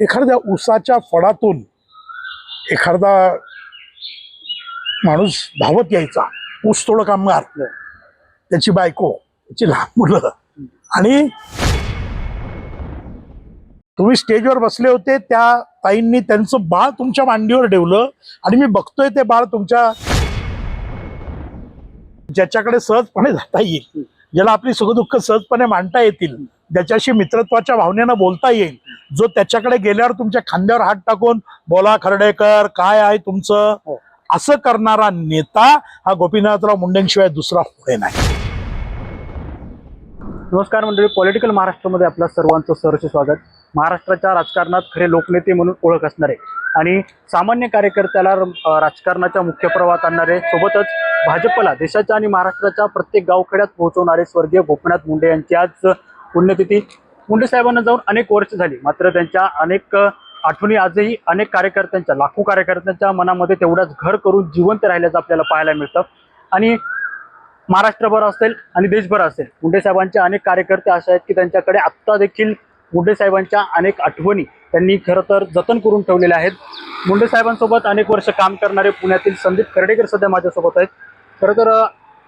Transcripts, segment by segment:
एखाद्या ऊसाच्या फडातून एखादा माणूस धावत यायचा, ऊस तोड कामगार, त्याची बायको, त्याची लहान मुलं, आणि तुम्ही स्टेजवर बसले होते, त्या ताईंनी त्यांचं बाळ तुमच्या मांडीवर ठेवलं आणि मी बघतोय ते बाळ तुमच्या, ज्याच्याकडे सहजपणे जाता येईल, ज्याला आपली सुखदुःख सहजपणे मांडता येतील, ज्याच्याशी मित्रत्वाच्या भावनेनं बोलता येईल, जो त्याच्याकडे गेल्यावर तुमच्या खांद्यावर हात टाकून बोला खर्डेकर काय आहे तुमचं, असं करणारा नेता हा गोपीनाथराव मुंडेंशिवाय दुसरा पुढे नाही. नमस्कार मंडळी, पॉलिटिकल महाराष्ट्रामध्ये आपल्या सर्वांचं सहर्ष स्वागत. महाराष्ट्राच्या राजकारणात खरे लोकनेते म्हणून ओळख असणारे आणि सामान्य कार्यकर्त्याला राजकारणाच्या मुख्य प्रवाहात आणणारे, सोबतच भाजपला देशाच्या आणि महाराष्ट्राच्या प्रत्येक गावखेड्यात पोहोचवणारे स्वर्गीय गोपीनाथ मुंडे यांची आज पुण्यतिथी. मुंडे साहेबांना जाऊन अनेक वर्ष झाली, मात्र त्यांच्या अनेक आठवणी आजही अनेक कार्यकर्त्यांच्या, लाखो कार्यकर्त्यांच्या मनामध्ये तेवढाच घर करून जिवंत राहिल्याचं आपल्याला पाहायला मिळतं. आणि महाराष्ट्रभर असेल आणि देशभर असेल, मुंडे साहेबांचे अनेक कार्यकर्ते असे आहेत की त्यांच्याकडे आत्ता देखील मुंडे साहेबांच्या अनेक आठवणी त्यांनी खरं तर जतन करून ठेवलेल्या आहेत. मुंडे साहेबांसोबत अनेक वर्ष काम करणारे पुण्यातील संदीप खर्डेकर सध्या माझ्यासोबत आहेत. खरं तर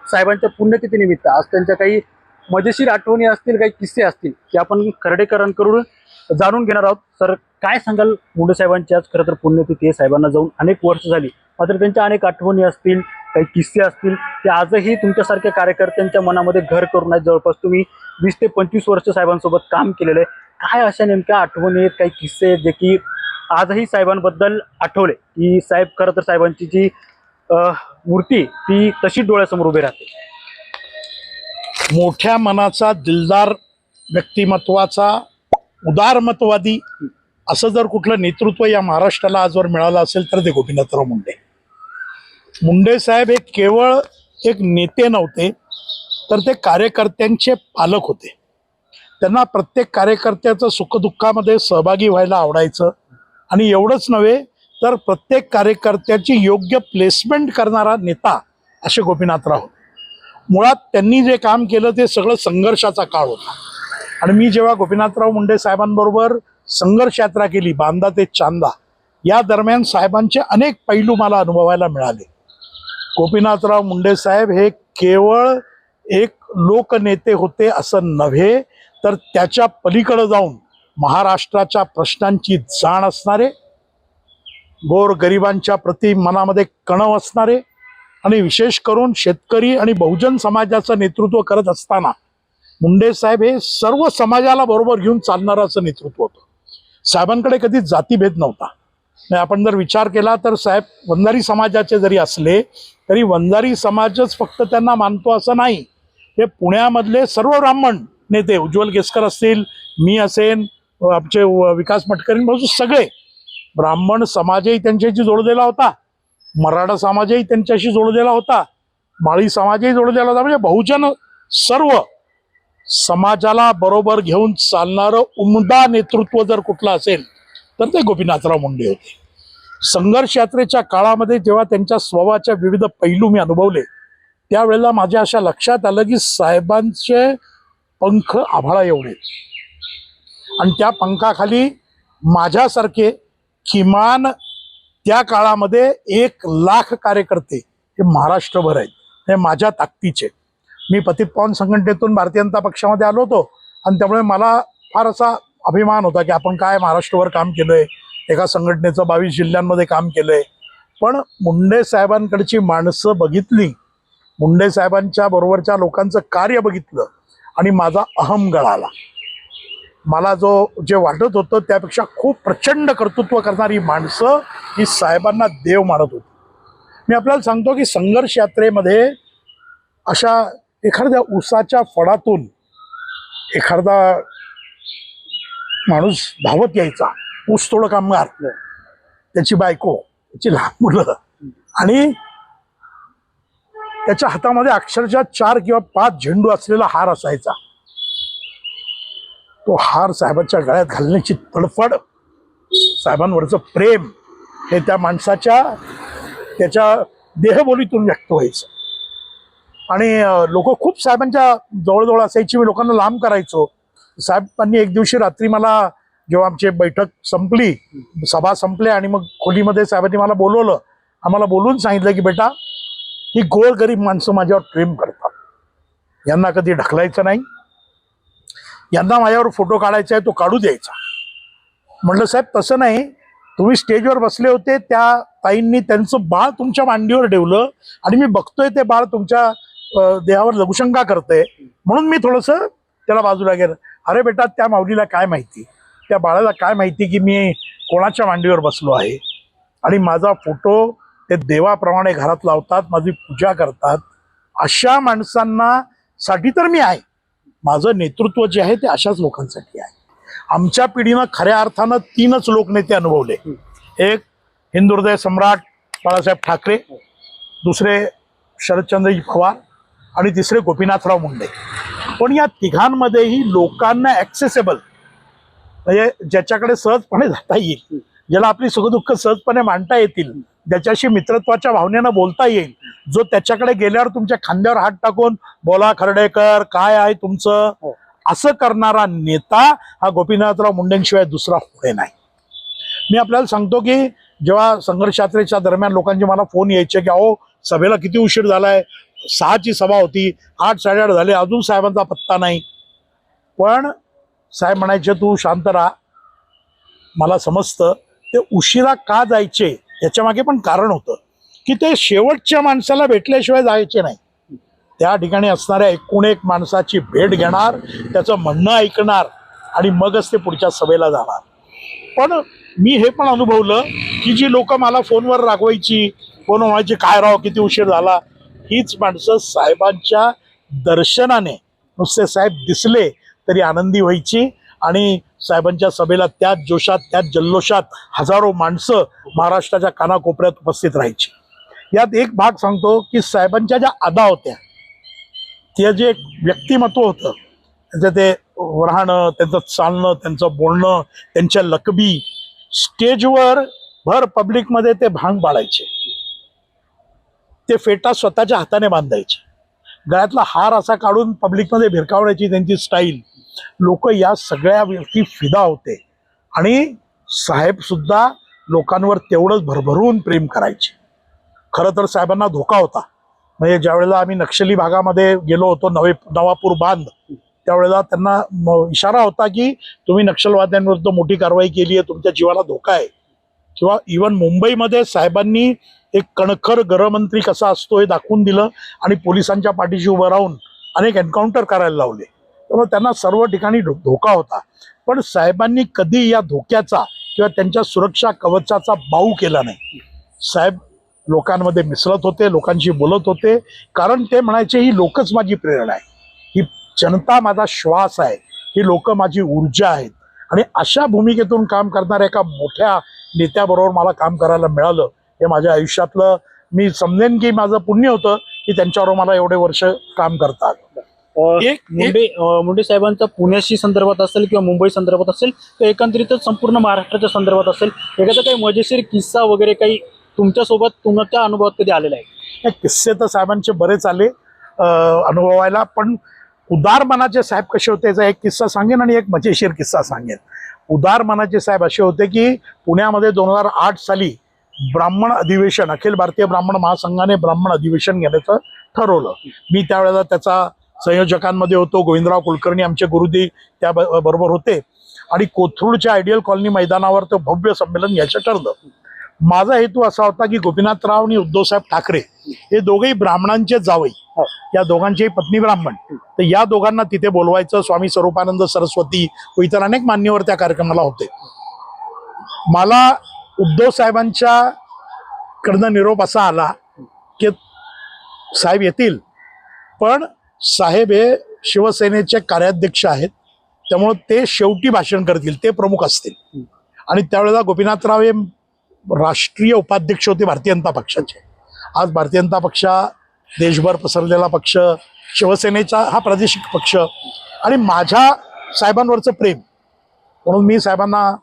साहेबांच्या पुण्यतिथीनिमित्त आज त्यांच्या काही मजेशीर आठवणी असतील, काही किस्से असतील की आपण खर्डेकरांकडून जाणून घेणार आहोत. सर, काय सांगाल? मुंडे साहेबांची आज खरं तर पुण्यतिथी आहे, साहेबांना जाऊन अनेक वर्ष झाली, मात्र त्यांच्या अनेक आठवणी असतील, काही किस्से असतील, ते आजही तुमच्यासारख्या कार्यकर्त्यांच्या मनामध्ये घर करून आहेत. जवळपास तुम्ही 20 ते 25 वर्ष साहेबांसोबत काम केलेलं आहे. काय अशा नेमक्या आठवणी आहेत, काही किस्से आहेत जे की आजही साहेबांबद्दल आठवले की साहेब, खरं तर साहेबांची जी मूर्ती ती तशी डोळ्यासमोर उभी राहते? मोठ्या मनाचा, दिलदार व्यक्तिमत्वाचा, उदारमतवादी असं जर कुठलं नेतृत्व या महाराष्ट्राला आजवर मिळालं असेल तर ते गोपीनाथराव मुंडे. मुंडे साहेब हे केवळ एक नेते नव्हते, तर ते कार्यकर्त्यांचे पालक होते. त्यांना प्रत्येक कार्यकर्त्याचं सुखदुःखामध्ये सहभागी व्हायला आवडायचं. आणि एवढंच नव्हे तर प्रत्येक कार्यकर्त्याची योग्य प्लेसमेंट करणारा नेता असे गोपीनाथराव होते. मुळात त्यांनी जे काम केलं ते सगळं संघर्षाचा काळ होता. आणि मी जेव्हा गोपीनाथराव मुंडे साहेबांबरोबर संघर्ष यात्रा केली, बांदा ते चांदा, या दरम्यान साहेबांचे अनेक पैलू मला अनुभवायला मिळाले. गोपीनाथराव मुंडे साहेब हे केवळ एक लोकनेते होते असं नव्हे, तर त्याच्या पलीकडे जाऊन महाराष्ट्राच्या प्रश्नांची जाण असणारे, गोरगरिबांच्या प्रति मनामध्ये कणव असणारे, आणि विशेष करून शेतकरी आणि बहुजन समाजाचं नेतृत्व करत असताना मुंडे साहेब हे सर्व समाजाला बरोबर घेऊन चालणारं असं नेतृत्व होतं. साहेबांकडे कधी जातीभेद नव्हता. आपण जर विचार केला तर साहेब वंजारी समाजाचे जरी असले तरी वंजारी समाजच फक्त त्यांना मानतो असं नाही. हे पुण्यामधले सर्व ब्राह्मण नेते, उज्ज्वल केसकर असतील, मी असेन, आमचे विकास मटकरीण भाऊ, सगळे ब्राह्मण समाजही त्यांच्याशी जोडलेला होता, मराठा समाजही त्यांच्याशी जोडलेला होता, माळी समाजही जोडलेला होता. म्हणजे बहुजन सर्व समाजाला बरोबर घेऊन चालणारं उमदा नेतृत्व जर कुठलं असेल तर ते गोपीनाथराव मुंडे होते. संघर्ष यात्रेच्या काळामध्ये जेव्हा त्यांच्या स्वभावाच्या विविध पैलू मी अनुभवले, त्यावेळेला माझ्या अशा लक्षात आलं की साहेबांचे पंख आभाळा एवढे, आणि त्या पंखाखाली माझ्यासारखे किमान त्या काळामध्ये 1,00,000 कार्यकर्ते हे महाराष्ट्रभर आहेत. हे माझ्या ताकदीचे. मी पतित पावन संघटनेतून भारतीय जनता पक्षामध्ये आलो होतो, आणि त्यामुळे मला फार असा अभिमान होता की आपण काय महाराष्ट्रभर काम केलंय, एका संघटनेचं 22 जिल्ह्यांमध्ये काम केलंय. पण मुंडे साहेबांकडची माणसं बघितली, मुंडे साहेबांच्या बरोबरच्या लोकांचं कार्य बघितलं, आणि माझा अहम गळाला. मला जे वाटत होतं त्यापेक्षा खूप प्रचंड कर्तृत्व करणारी माणसं ही साहेबांना देव मानत होती. मी आपल्याला सांगतो की संघर्ष यात्रेमध्ये अशा एखाद्या ऊसाच्या फडातून एखादा माणूस धावत यायचा, ऊस तोड कामगार, त्याची बायको, त्याची लहान मुलं, आणि त्याच्या हातामध्ये अक्षरशः 4 किंवा 5 झेंडू असलेला हार असायचा. तो हार साहेबांच्या गळ्यात घालण्याची तडफड, साहेबांवरचं प्रेम हे त्या माणसाच्या त्याच्या देहबोलीतून व्यक्त व्हायचं. आणि लोक खूप साहेबांच्या जवळजवळ असायची. मी लोकांना लांब करायचो. साहेबांनी एक दिवशी रात्री मला जेव्हा आमची बैठक संपली, सभा संपली आणि मग खोलीमध्ये साहेबांनी मला बोलवलं, आम्हाला बोलून सांगितलं की बेटा, ही गोरगरीब माणसं माझ्यावर प्रेम करतात, यांना कधी ढकलायचं नाही, यांना माझ्यावर फोटो काढायचा आहे तो काढू द्यायचा. म्हटलं साहेब तसं नाही, तुम्ही स्टेजवर बसले होते, त्या ताईंनी त्यांचं बाळ तुमच्या मांडीवर ठेवलं आणि मी बघतोय ते बाळ तुमच्या देहावर लघुशंका करतंय, म्हणून मी थोडंसं त्याला बाजूला गेलं. अरे बेटा, त्या माऊलीला काय माहिती, त्या बाळाला काय माहिती की मी कोणाच्या मांडीवर बसलो आहे, आणि माझा फोटो ते देवाप्रमाणे घरात लावतात, माझी पूजा करतात. अशा माणसांना साठी तर मी आहे. माझं नेतृत्व जे आहे ते अशाच लोकांसाठी आहे. आमच्या पिढीनं खऱ्या अर्थानं 3च लोकनेते अनुभवले. एक हिंदुहृदय सम्राट बाळासाहेब ठाकरे, दुसरे शरदचंद्रजी पवार आणि तिसरे गोपीनाथराव मुंडे. पण या तिघांमध्येही लोकांना ॲक्सेसेबल, म्हणजे ज्याच्याकडे सहजपणे जाता येईल, ज्याला आपली सुखदुःख सहजपणे मांडता येतील, ज्याच्याशी मित्रत्वाच्या भावनेनं बोलता येईल, जो त्याच्याकडे गेल्यावर तुमच्या खांद्यावर हात टाकून बोला खर्डेकर काय आहे तुमचं, असं करणारा नेता हा गोपीनाथराव मुंडेंशिवाय दुसरा पुढे नाही. मी आपल्याला सांगतो की जेव्हा संघर्ष यात्रेच्या दरम्यान लोकांचे मला फोन यायचे की अहो सभेला किती उशीर झालाय, 6ची सभा होती, 8 साडेआठ झाले, अजून साहेबांचा पत्ता नाही. पण साहेब म्हणायचे तू शांत राहा, मला समजतं ते उशिरा का जायचे याच्या मागे पण कारण होतं की ते शेवटच्या माणसाला भेटल्याशिवाय जायचे नाही. त्या ठिकाणी असणाऱ्या 1 माणसाची भेट घेणार, त्याचं म्हणणं ऐकणार आणि मगच ते पुढच्या सभेला जाणार. पण मी हे पण अनुभवलं की जी लोक मला फोनवर रागवायची, फोन म्हणायची काय राव किती उशीर झाला, हीच माणसं साहेबांच्या दर्शनाने नुसते साहेब दिसले तरी आनंदी व्हायची आणि साहेबांच्या सभेला त्याच जोशात त्याच जल्लोषात हजारो माणसं महाराष्ट्राच्या कानाकोपऱ्यात उपस्थित राहायची. यात एक भाग सांगतो की साहेबांच्या ज्या अदा होत्या, ते जे व्यक्तिमत्व होतं, त्यांचं ते राहणं, त्यांचं चालणं, त्यांचं बोलणं, त्यांच्या लकबी, स्टेजवर भर पब्लिकमध्ये ते भांग पाडायचे, ते फेटा स्वतःच्या हाताने बांधायचे, गळ्यातला हार असा काढून पब्लिकमध्ये भिरकावण्याची त्यांची स्टाईल. लोक या सगळ्या व्यक्ती फिदा होते आणि साहेब सुद्धा लोकांवर तेवढंच भरभरून प्रेम करायचे. खरं तर साहेबांना धोका होता. म्हणजे ज्यावेळेला आम्ही नक्षली भागामध्ये गेलो होतो, नवापूर बांध, त्यावेळेला त्यांना इशारा होता की तुम्ही नक्षलवाद्यांविरुद्ध मोठी कारवाई केली आहे, तुमच्या जीवाला धोका आहे. किंवा इव्हन मुंबईमध्ये साहेबांनी एक कणखर गृहमंत्री कसा असतो हे दाखवून दिलं आणि पोलिसांच्या पाठीशी उभं राहून अनेक एन्काउंटर करायला लावले. त्यामुळे त्यांना सर्व ठिकाणी धोका होता. पण साहेबांनी कधी या धोक्याचा किंवा त्यांच्या सुरक्षा कवचाचा बाऊ केला नाही. साहेब लोकांमध्ये मिसळत होते, लोकांशी बोलत होते, कारण ते म्हणायचे ही लोकच माझी प्रेरणा आहे, ही जनता माझा श्वास आहे, ही लोक माझी ऊर्जा आहेत. आणि अशा भूमिकेतून काम करणाऱ्या एका मोठ्या नेत्याबरोबर मला काम करायला मिळालं हे माझ्या आयुष्यातलं, मी समजेन की माझं पुण्य होतं की त्यांच्याबरोबर मला एवढे वर्ष काम करता आलं. मुंडे साहेबांचा पुण्याशी संदर्भात असेल किंवा मुंबई संदर्भात असेल तर एकंदरीतच संपूर्ण महाराष्ट्राच्या संदर्भात असेल, एखादा काही मजेशीर किस्सा वगैरे काही तुमच्यासोबत तुमच्या अनुभवात कधी आलेला आहे? किस्से तर साहेबांचे बरेच आले अनुभवायला, पण उदार मनाचे साहेब कसे होते याचा एक किस्सा सांगेन आणि एक मजेशीर किस्सा सांगेन. उदार मनाचे साहेब असे होते की पुण्यामध्ये 2008 साली ब्राह्मण अधिवेशन, अखिल भारतीय ब्राह्मण महासंघाने ब्राह्मण अधिवेशन घेण्याचं ठरवलं. मी त्यावेळेला त्याचा संयोजकांमध्ये होतो. गोविंदराव कुलकर्णी आमचे गुरुजी त्या बरोबर होते आणि कोथरूडच्या आयडियल कॉलनी मैदानावर ते भव्य संमेलन घ्यायचं ठरलं. माझा हेतू असा होता की गोपीनाथराव आणि उद्धवसाहेब ठाकरे हे दोघेही ब्राह्मणांचे जावई, या दोघांचीही पत्नी ब्राह्मण, तर या दोघांना तिथे बोलवायचं. स्वामी स्वरूपानंद सरस्वती व इतर अनेक मान्यवर त्या कार्यक्रमाला होते. मला उद्धव साहेबांच्या कडनं निरोप असा आला की साहेब येतील, पण साहेब हे शिवसेनेचे कार्याध्यक्ष आहेत, त्यामुळे ते शेवटी भाषण करतील, ते प्रमुख असतील. आणि त्यावेळेला गोपीनाथराव हे राष्ट्रीय उपाध्यक्ष होते भारतीय जनता पक्षाचे. आज भारतीय जनता पक्ष देशभर पसरलेला पक्ष, शिवसेनेचा हा प्रादेशिक पक्ष, आणि माझ्या साहेबांवरचं प्रेम, म्हणून मी साहेबांना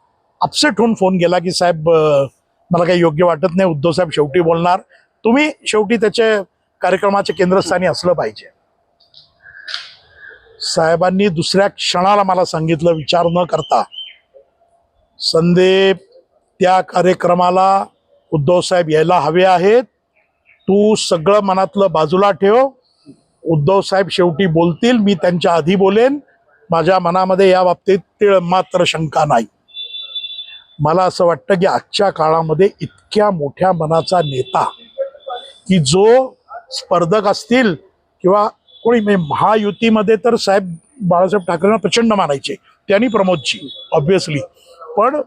अपसेट होऊन फोन केला की साहेब मला काही योग्य वाटत नाही, उद्धव साहेब शेवटी बोलणार, तुम्ही शेवटी त्याचे कार्यक्रमाचे केंद्रस्थानी असलं पाहिजे. साहेबांनी दुसऱ्या क्षणाला मला सांगितलं विचार न करता संदीप, त्या कार्यक्रमाला उद्धव साहेब यायला हवे आहेत. तू सगळं मनातलं बाजूला ठेव. उद्धव साहेब शेवटी बोलतील, मी त्यांच्या आधी बोलेन. माझ्या मनामध्ये या बाबतीत तीळ मात्र शंका नाही. मला असं वाटतं की आजच्या काळामध्ये इतक्या मोठ्या मनाचा नेता की जो स्पर्धक असतील किंवा कोणी महायुतीमध्ये तर साहेब बाळासाहेब ठाकरेंना प्रचंड मानायचे, त्यांनी प्रमोदजी ऑब्व्हियसली, पण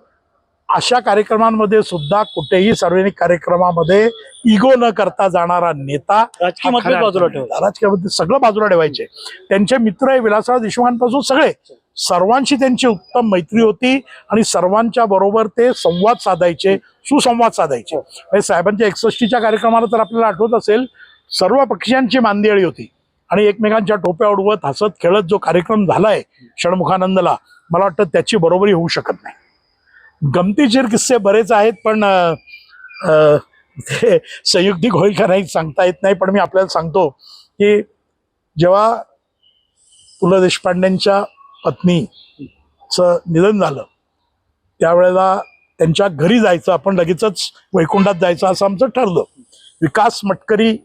अशा कार्यक्रमांमध्ये सुद्धा कुठेही सार्वजनिक कार्यक्रमामध्ये इगो न करता जाणारा नेता, राजकीय हा मतभेद खरा बाजूला नेता. ठेवतो. राजकीय सगळं बाजूला ठेवायचे. त्यांचे मित्र आहे विलासराव देशमुखांपासून सगळे, सर्वांशी त्यांची उत्तम मैत्री होती आणि सर्वांच्या बरोबर ते संवाद साधायचे, सुसंवाद साधायचे. म्हणजे साहेबांच्या 61च्या कार्यक्रमाला तर आपल्याला आठवत असेल, सर्व पक्षांची मांदियाळी होती आणि एकमेकांच्या टोप्या उडवत हसत खेळत जो कार्यक्रम झालाय षण्मुखानंदला, मला वाटतं त्याची बरोबरी होऊ शकत नाही. गमतीशीर किस्से बरेच आहेत, पण ते संयुक्तिक होईल का नाही सांगता येत नाही. पण मी आपल्याला सांगतो की जेव्हा पु ल देशपांडेंच्या पत्नीचं निधन झालं त्यावेळेला त्यांच्या घरी जायचं, आपण लगेचच वैकुंठात जायचं असं आमचं ठरलं. विकास मटकरी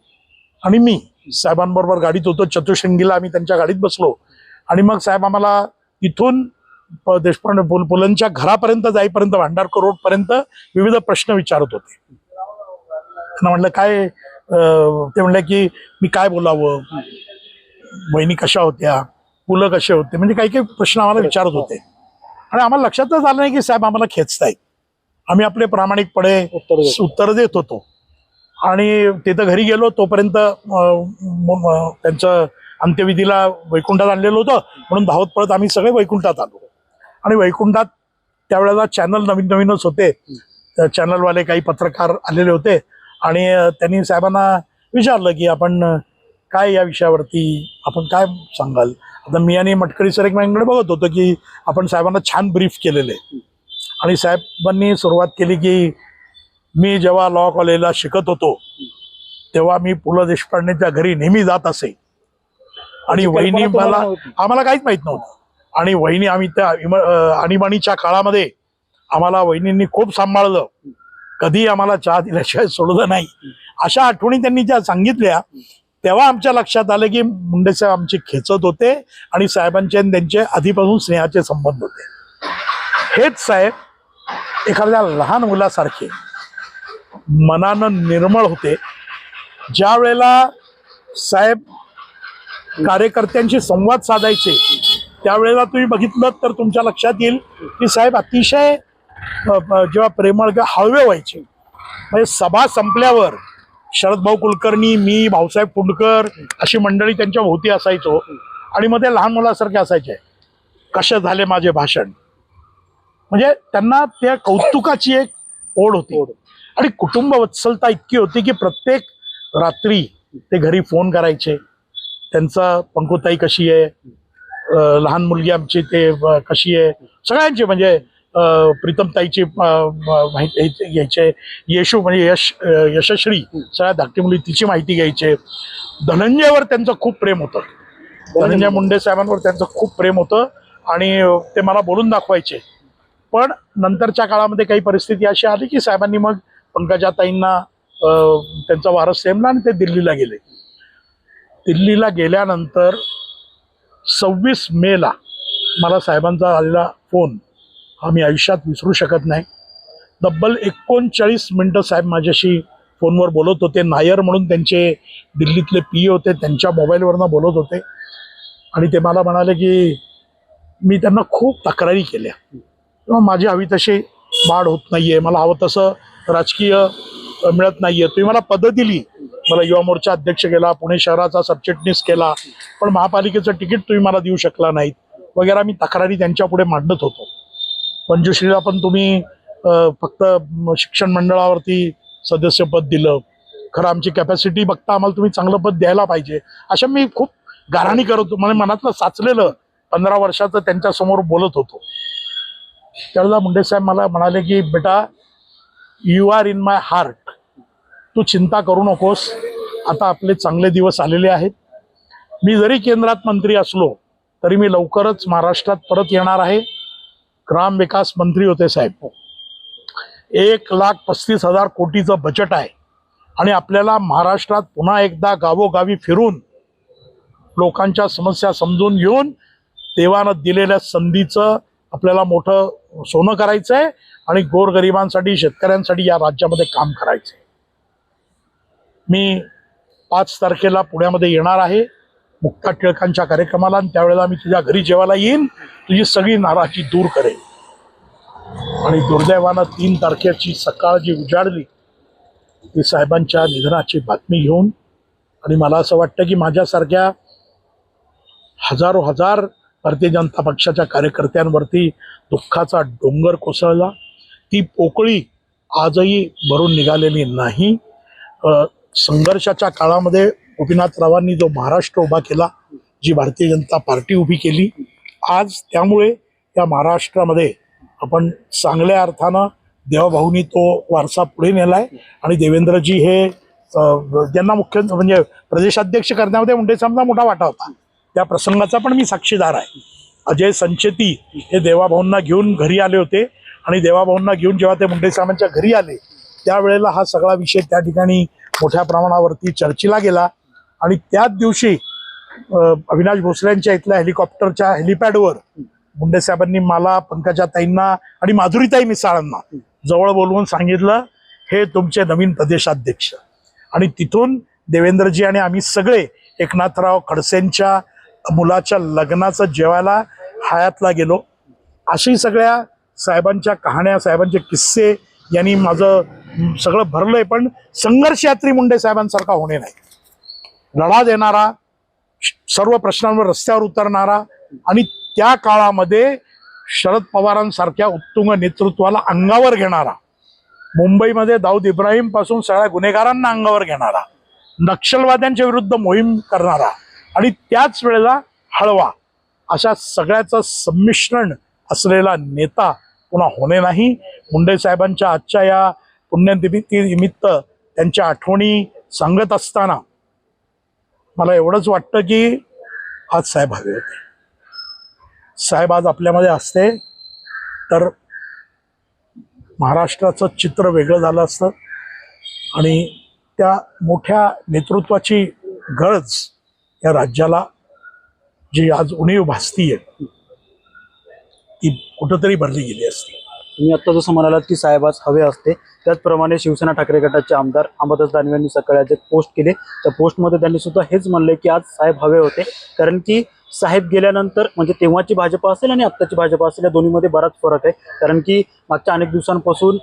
आणि मी साहेबांबरोबर गाडीत होतो. चतुशृंगीला आम्ही त्यांच्या गाडीत बसलो आणि मग साहेब आम्हाला तिथून देशपांडे पुलंच्या घरापर्यंत जाईपर्यंत, भांडारकर रोड पर्यंत विविध प्रश्न विचारत होते. त्यांना म्हणलं काय, ते म्हणले की मी काय बोलावं, बहिणी कशा होत्या, मुलं कसे होते, म्हणजे काही काही प्रश्न आम्हाला विचारत होते आणि आम्हाला लक्षातच आलं नाही की साहेब आम्हाला खेचतायत. आम्ही आपले प्रामाणिकपणे उत्तर देत होतो आणि तिथं घरी गेलो तोपर्यंत त्यांचं अंत्यविधीला वैकुंठात आणलेलं होतं, म्हणून धावत पळत आम्ही सगळे वैकुंठात आलो. आणि वैकुंठात त्यावेळेला चॅनल नवीन नवीनच होते, चॅनलवाले काही पत्रकार आलेले होते आणि त्यांनी साहेबांना विचारलं की आपण काय या विषयावरती आपण काय सांगाल. आता मी आणि मटकरी सर एकमेकांकडे बघत होतो की आपण साहेबांना छान ब्रीफ केलेले आणि साहेबांनी सुरुवात केली की मी जेव्हा लॉ कॉलेजला शिकत होतो तेव्हा मी पु ल देशपांडेच्या घरी नेहमी जात असे आणि वहिनी आम्हाला काहीच माहित नव्हतं आणि वहिनी आम्ही त्या आणीबाणीच्या काळामध्ये आम्हाला वहिनींनी खूप सांभाळलं, कधी आम्हाला चहा दिल्याशिवाय सोडलं नाही. अशा आठवणी त्यांनी ज्या सांगितल्या तेव्हा आमच्या लक्षात आलं की मुंडे साहेब आमचे खेचत होते आणि साहेबांचे आणि त्यांचे आधीपासून स्नेहाचे संबंध होते. हेच साहेब एखाद्या लहान मुलासारखे मनानं निर्मळ होते. ज्या वेळेला साहेब कार्यकर्त्यांशी संवाद साधायचे त्यावेळेला तुम्ही बघितलं तर तुमच्या लक्षात येईल की साहेब अतिशय जेव्हा प्रेमळ हळवे व्हायचे. म्हणजे सभा संपल्यावर शरदभाऊ कुलकर्णी, मी, भाऊसाहेब कुंडकर अशी मंडळी त्यांच्या भोवती असायचो आणि मग ते लहान मुलासारखे असायचे, कसे झाले माझे भाषण. म्हणजे त्यांना त्या कौतुकाची एक ओढ होती आणि कुटुंब वत्सलता इतकी होती की प्रत्येक रात्री ते घरी फोन करायचे, त्यांचा पंकुताई कशी आहे, लहान मुलगी आमची ते कशी आहे, सगळ्यांची म्हणजे प्रीतमताईची माहिती घ्यायचे, येशू म्हणजे यशश्री सगळ्या धाकटी मुली तिची माहिती घ्यायचे. धनंजयवर त्यांचं खूप प्रेम होतं, धनंजय मुंडे साहेबांवर त्यांचं खूप प्रेम होतं आणि ते मला बोलून दाखवायचे. पण नंतरच्या काळामध्ये काही परिस्थिती अशी आली की साहेबांनी मग पंकजाताईंना त्यांचा वारस सेमला आणि ते दिल्लीला गेले. दिल्लीला गेल्यानंतर 26 मेला मला साहेबांचा आलेला फोन हा मी आयुष्यात विसरू शकत नाही. तब्बल 39 मिनटं साहेब माझ्याशी फोनवर बोलत होते. नायर म्हणून त्यांचे दिल्लीतले पी होते, त्यांच्या मोबाईलवरनं बोलत होते आणि ते मला म्हणाले की मी त्यांना खूप तक्रारी केल्या, किंवा माझी हवी तशी वाढ होत नाहीये, मला हवं तसं राजकीय मिळत नाहीये. तुम्ही मला पदं दिली, मला युवा मोर्चा अध्यक्ष केला, पुणे शहराचा सरचिटणीस केला, पण महापालिकेचं तिकीट तुम्ही मला देऊ शकला नाहीत वगैरे मी तक्रारी त्यांच्या पुढे मांडत होतो. पंचश्रीला पण तुम्ही फक्त शिक्षण मंडळावरती सदस्यपद दिलं, खरं आमची कॅपॅसिटी बघता आम्हाला तुम्ही चांगलं पद द्यायला पाहिजे, अशा मी खूप गाऱ्हाणी करत होतो. मला मनातलं साचलेलं 15 वर्षाचं त्यांच्यासमोर बोलत होतो. त्यावेळेला मुंडे साहेब मला म्हणाले की बेटा, you are in my heart, तू चिंता करू नकोस, आता आपले चांगले दिवस आलेले आहेत. मी जरी केंद्रात मंत्री असलो तरी मी लवकरच महाराष्ट्रात परत येणार आहे ग्रामविकास मंत्री होते साहेब. 1,35,000 कोटीचं बजेट आहे आणि आपल्याला महाराष्ट्रात पुन्हा एकदा गावोगावी फिरून लोकांच्या समस्या समजून घेऊन देवानं दिलेल्या संधीचं आपल्याला मोठं सोनं करायचं आहे आणि गोरगरिबांसाठी शेतकऱ्यांसाठी या राज्यामध्ये काम करायचं आहे. मी 5 तारखेला पुण्यामध्ये येणार आहे मुक्ता टिळकांच्या कार्यक्रमाला आणि त्यावेळेला मी तुझ्या घरी जेवायला येईन, तुझी सगळी नाराजी दूर करेन. आणि दुर्दैवानं 3 तारखेची सकाळ जी उजाडली ती साहेबांच्या निधनाची बातमी घेऊन, आणि मला असं वाटतं की माझ्यासारख्या हजार भारतीय जनता पक्षाच्या कार्यकर्त्यांवरती दुःखाचा डोंगर कोसळला. ती पोकळी आजही भरून निघालेली नाही. संघर्षाच्या काळामध्ये गोपीनाथरावांनी जो महाराष्ट्र उभा केला, जी भारतीय जनता पार्टी उभी केली, आज त्यामुळे या महाराष्ट्रामध्ये आपण चांगल्या अर्थानं देवाभाऊनी तो वारसा पुढे नेलाय. आणि देवेंद्रजी हे ज्यांना मुख्य म्हणजे प्रदेशाध्यक्ष करण्यामध्ये मुंडे साहेबांचा मोठा वाटा होता, त्या प्रसंगाचा पण मी साक्षीदार आहे. अजय संचेती हे देवाभाऊंना घेऊन घरी आले होते आणि देवाभाऊंना घेऊन जेव्हा ते मुंडे साहेबांच्या घरी आले त्यावेळेला हा सगळा विषय त्या ठिकाणी मोठ्या प्रमाणावरती चर्चेला गेला. आणि त्याच दिवशी अविनाश भोसलेंच्या इथल्या हेलिकॉप्टरच्या हेलिपॅडवर मुंडे साहेबांनी मला, पंकजाताईंना आणि माधुरीताई मिसाळांना जवळ बोलवून सांगितलं, हे तुमचे नवीन प्रदेशाध्यक्ष. आणि तिथून देवेंद्रजी आणि आम्ही सगळे एकनाथराव खडसेंच्या मुलाच्या लग्नाचं जेवायला हयातला गेलो. अशी सगळ्या साहेबांच्या कहाण्या, साहेबांचे किस्से यांनी माझं सगळं भरलंय. पण संघर्ष यात्री मुंडे साहेबांसारखा होणे नाही. लढा देणारा, सर्व प्रश्नांवर रस्त्यावर उतरणारा आणि त्या काळामध्ये शरद पवारांसारख्या उत्तुंग नेतृत्वाला अंगावर घेणारा, मुंबईमध्ये दाऊद इब्राहिम पासून सगळ्या गुन्हेगारांना अंगावर घेणारा, नक्षलवाद्यांच्या विरुद्ध मोहीम करणारा आणि त्याच वेळेला हळवा, अशा सगळ्याचं संमिश्रण असलेला नेता पुन्हा होणे नाही. मुंडे साहेबांच्या आजच्या या पुण्यतिथीनिमित्त त्यांच्या आठवणी सांगत असताना मला एवढंच वाटतं की आज साहेब हवे होते. साहेब आज आपल्यामध्ये असते तर महाराष्ट्राचं चित्र वेगळं झालं असतं आणि त्या मोठ्या नेतृत्वाची गरज या राज्याला जी आज उणीव भासतीये ती कुठंतरी भरली गेली असती. तुम्ही आत्ता जसं म्हणालात की साहेब आज हवे असते, त्याचप्रमाणे शिवसेना ठाकरे गटाचे आमदार अंबादास दानवे यांनी सकाळी आज एक पोस्ट केले. त्या पोस्टमध्ये त्यांनी सुद्धा हेच म्हणले की आज साहेब हवे होते, कारण की साहेब गेल्यानंतर म्हणजे तेव्हाची भाजपा असेल आणि आत्ताची भाजपा असेल या दोन्हीमध्ये बराच फरक आहे. कारण की मागच्या अनेक दिवसांपासून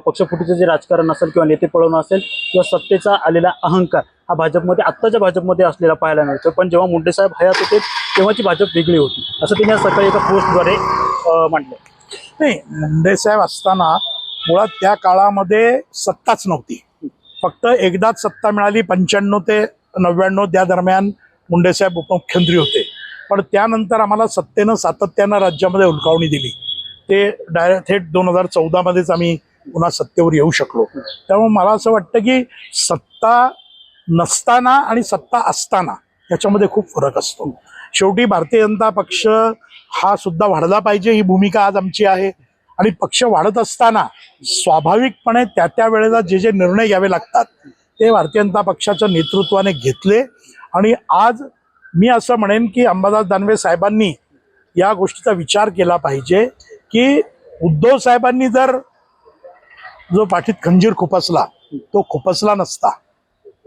पक्षफुटीचं जे राजकारण असेल किंवा नेते पळवणं असेल किंवा सत्तेचा आलेला अहंकार हा भाजपमध्ये, आत्ताच्या भाजपमध्ये असलेला पाहायला मिळतो. पण जेव्हा मुंडे साहेब हयात होते तेव्हाची भाजप वेगळी होती, असं त्यांनी आज सकाळी एका पोस्टद्वारे म्हटलं. नाही, मुंडे साहेब असताना मुळात त्या काळामध्ये सत्ताच नव्हती. फक्त एकदाच सत्ता मिळाली 95 ते 99 त्या दरम्यान मुंडे साहेब उपमुख्यमंत्री होते. पण त्यानंतर आम्हाला सत्तेनं सातत्यानं राज्यामध्ये हुलकावणी दिली. ते डायरेक्ट थेट 2014 मध्येच आम्ही पुन्हा सत्तेवर येऊ शकलो. त्यामुळे मला असं वाटतं की सत्ता नसताना आणि सत्ता असताना याच्यामध्ये खूप फरक असतो. शेवटी भारतीय जनता पक्ष हा सुद्धा वाढला पाहिजे ही भूमिका आज आमची आहे. आणि पक्ष वाढत असताना स्वाभाविकपणे त्या वेळेला जे जे निर्णय घ्यावे लागतात ते भारतीय जनता पक्षाच्या नेतृत्वाने घेतले. आणि आज मी असं म्हणेन की अंबादास दानवे साहेबांनी या गोष्टीचा विचार केला पाहिजे की उद्धव साहेबांनी जर जो पाठीत खंजीर खुपसला तो खुपसला नसता,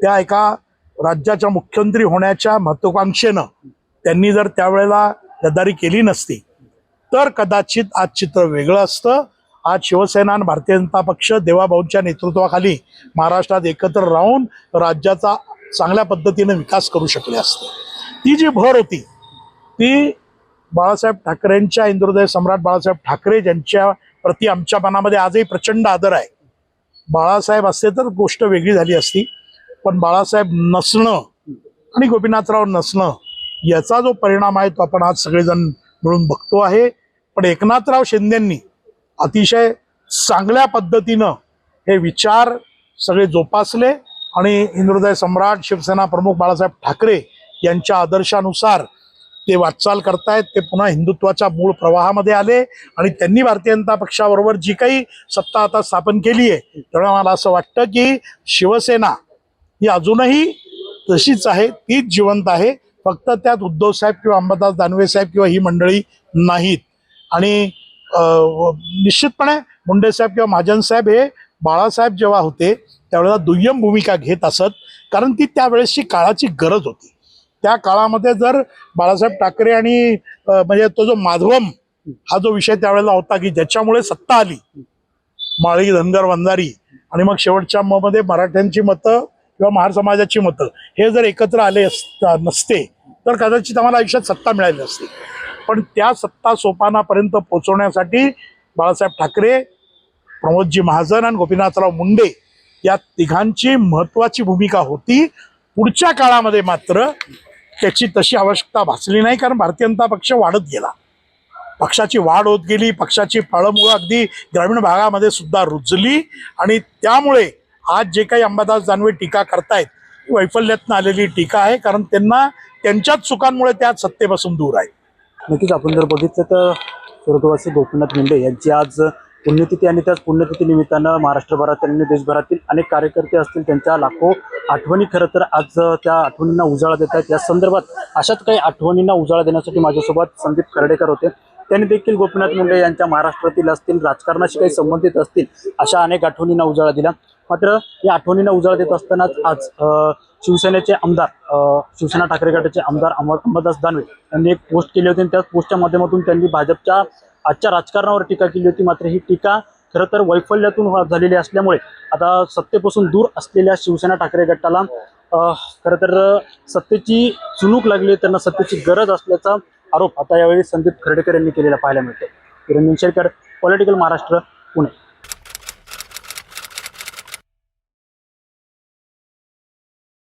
त्या एका राज्याच्या मुख्यमंत्री होण्याच्या महत्वाकांक्षेनं त्यांनी जर त्यावेळेला गद्दारी केली नसती तर कदाचित आज चित्र वेगळं असतं. आज शिवसेना आणि भारतीय जनता पक्ष देवाभाऊंच्या नेतृत्वाखाली महाराष्ट्रात एकत्र राहून राज्याचा चांगल्या पद्धतीने विकास करू शकले असते. ती जी भर होती ती बाळासाहेब ठाकरेंच्या, हिंदुहृदय सम्राट बाळासाहेब ठाकरे ज्यांच्या प्रति आमच्या मनामध्ये आजही प्रचंड आदर आहे. बाळासाहेब असते तर गोष्ट वेगळी झाली असती, पण बाळासाहेब नसणं आणि गोपीनाथराव नसणं याचा जो परिणाम आहे तो आपण आज सगळेजण मिळून बघतो आहे. पण एकनाथराव शिंदेंनी अतिशय चांगल्या पद्धतीनं हे विचार सगळे जोपासले आणि हिंदुहृदय सम्राट शिवसेना प्रमुख बाळासाहेब ठाकरे यांच्या आदर्शानुसार ते वाटचाल करतायत, ते पुन्हा हिंदुत्वाच्या मूळ प्रवाहामध्ये आले आणि त्यांनी भारतीय जनता पक्षाबरोबर जी काही सत्ता आता स्थापन केली आहे, त्यामुळे मला असं वाटतं की शिवसेना ही अजूनही तशीच आहे, तीच जिवंत आहे. फक्त त्यात उद्धव साहेब किंवा अंबादास दानवे साहेब किंवा ही मंडळी नाहीत. आणि निश्चितपणे मुंडे साहेब किंवा महाजन साहेब हे बाळासाहेब जेव्हा होते त्यावेळेला दुय्यम भूमिका घेत असत, कारण ती त्यावेळेसची काळाची गरज होती. त्या काळामध्ये जर बाळासाहेब ठाकरे आणि म्हणजे तो जो माधवम हा जो विषय त्यावेळेला होता की ज्याच्यामुळे सत्ता आली, माळी धनगर वंजारी आणि मग शेवटच्या मध्ये मराठ्यांची मतं किंवा महार समाजाची मतं हे जर एकत्र आले नसते तर कदाचित आम्हाला आयुष्यात सत्ता मिळाली नसती. पण त्या सत्ता सोपानापर्यंत पोहोचवण्यासाठी बाळासाहेब ठाकरे, प्रमोदजी महाजन आणि गोपीनाथराव मुंडे या तिघांची महत्वाची भूमिका होती. पुढच्या काळामध्ये मात्र त्याची तशी आवश्यकता भासली नाही, कारण भारतीय जनता पक्ष वाढत गेला, पक्षाची वाढ होत गेली, पक्षाची पाळंमुळं अगदी ग्रामीण भागामध्ये सुद्धा रुजली आणि त्यामुळे आज जे काही अंबादास दानवे टीका करतायत ही वैफल्यातनं आलेली टीका आहे, कारण त्यांना त्यांच्याच चुकांमुळे त्या सत्तेपासून दूर आहे. नक्कीच आपण जर बघितलं तर स्वर्गवासी गोपीनाथ मुंडे यांची आज पुण्यतिथी आणि त्याच पुण्यतिथी निमित्तानं महाराष्ट्रभरातील आणि देशभरातील अनेक कार्यकर्ते असतील त्यांच्या लाखो आठवणी खरं तर आज त्या आठवणींना उजाळा देत आहेत. या संदर्भात अशाच काही आठवणींना उजाळा देण्यासाठी माझ्यासोबत संदीप खर्डेकर होते. त्यांनी देखील गोपीनाथ मुंडे यांच्या महाराष्ट्रातील असतील, राजकारणाशी काही संबंधित असतील अशा अनेक आठवणींना उजाळा दिला. मात्र या आठवणींना उजाळा देत असतानाच आज शिवसेनेचे आमदार, शिवसेना ठाकरे गटाचे आमदार अंबादास दानवे यांनी एक पोस्ट केली होती आणि त्याच पोस्टच्या माध्यमातून त्यांनी भाजपच्या आजच्या राजकारणावर टीका केली होती. मात्र ही टीका खरं तर वैफल्यातून झालेली असल्यामुळे आता सत्तेपासून दूर असलेल्या शिवसेना ठाकरे गटाला खरं तर सत्तेची चुणूक लागली, त्यांना सत्तेची गरज असल्याचा आरोप आता यावेळी संदीप खर्डेकर यांनी केलेला पाहायला मिळतो. किरण शेरकर, पॉलिटिकल महाराष्ट्र, पुणे.